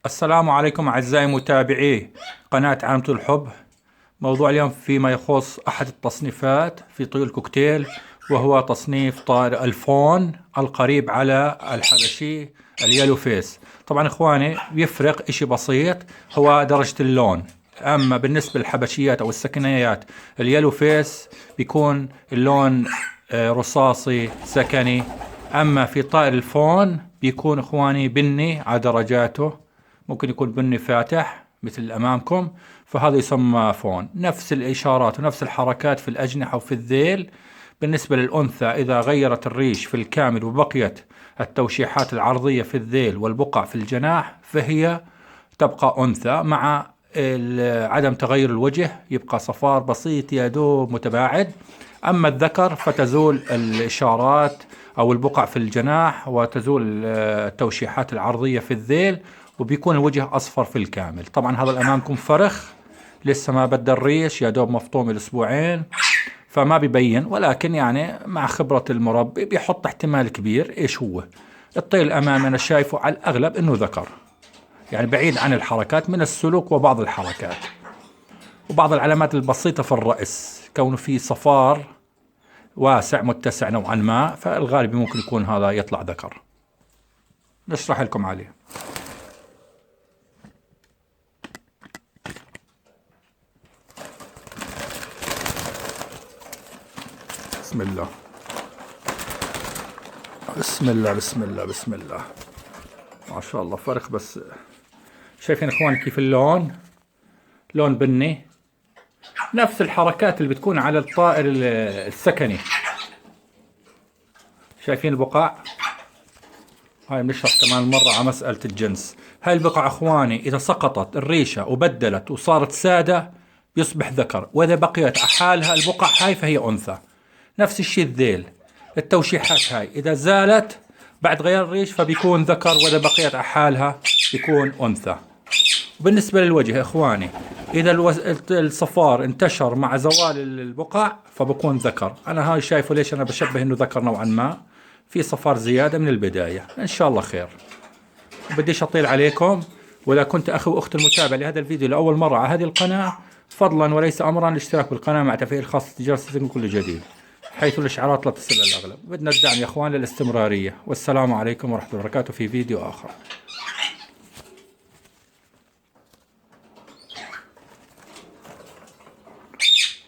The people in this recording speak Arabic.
السلام عليكم أعزائي متابعي قناة عامة الحب. موضوع اليوم فيما يخص أحد التصنيفات في طيور الكوكتيل، وهو تصنيف طائر الفون القريب على الحبشي اليلو فيس. طبعا إخواني بيفرق إشي بسيط، هو درجة اللون. أما بالنسبة للحبشيات أو السكنيات اليلو فيس بيكون اللون رصاصي سكني. أما في طائر الفون بيكون إخواني بني على درجاته، ممكن يكون بني فاتح مثل اللي أمامكم، فهذا يسمى فون. نفس الإشارات ونفس الحركات في الأجنحة وفي الذيل. بالنسبة للأنثى إذا غيرت الريش في الكامل وبقيت التوشيحات العرضية في الذيل والبقع في الجناح فهي تبقى أنثى، مع عدم تغير الوجه، يبقى صفار بسيط يا دوب متباعد. أما الذكر فتزول الإشارات أو البقع في الجناح، وتزول التوشيحات العرضية في الذيل، وبيكون الوجه أصفر في الكامل. طبعا هذا الأمامكم فرخ لسه ما بدأ الريش، يا دوب مفطوم الأسبوعين، فما بيبين، ولكن يعني مع خبرة المربي بيحط احتمال كبير إيش هو. الطير الأمامي أنا شايفه على الأغلب إنه ذكر، يعني بعيد عن الحركات من السلوك وبعض الحركات وبعض العلامات البسيطة في الرأس، كونه في صفار واسع متسع نوعا ما، فالغالب ممكن يكون هذا يطلع ذكر. نشرح لكم عليه. بسم الله بسم الله بسم الله بسم الله، ما شاء الله فرق. بس شايفين اخوان كيف اللون، لون بني، نفس الحركات اللي بتكون على الطائر السكني. شايفين البقع هاي، بنشرح كمان مرة على مسألة الجنس. هاي البقع اخواني اذا سقطت الريشة وبدلت وصارت سادة بيصبح ذكر، واذا بقيت على حالها البقع هاي فهي انثى. نفس الشيء الذيل، التوشيحات هاي إذا زالت بعد غير الريش فبيكون ذكر، وإذا بقيت على حالها بيكون أنثى. وبالنسبة للوجه إخواني، إذا الصفار انتشر مع زوال البقع فبكون ذكر. أنا هاي شايفه ليش أنا بشبه إنه ذكر نوعا ما، في صفار زيادة من البداية. إن شاء الله خير. بديش أطيل عليكم، وإذا كنت أخي وأخت المتابع لهذا الفيديو لأول مرة على هذه القناة، فضلا وليس أمرا الاشتراك بالقناة مع تفعيل خاصة جرس كل جديد، حيث الإشعارات لا تصل للأغلب. بدنا الدعم يا أخوان للاستمرارية. والسلام عليكم ورحمة الله وبركاته في فيديو آخر.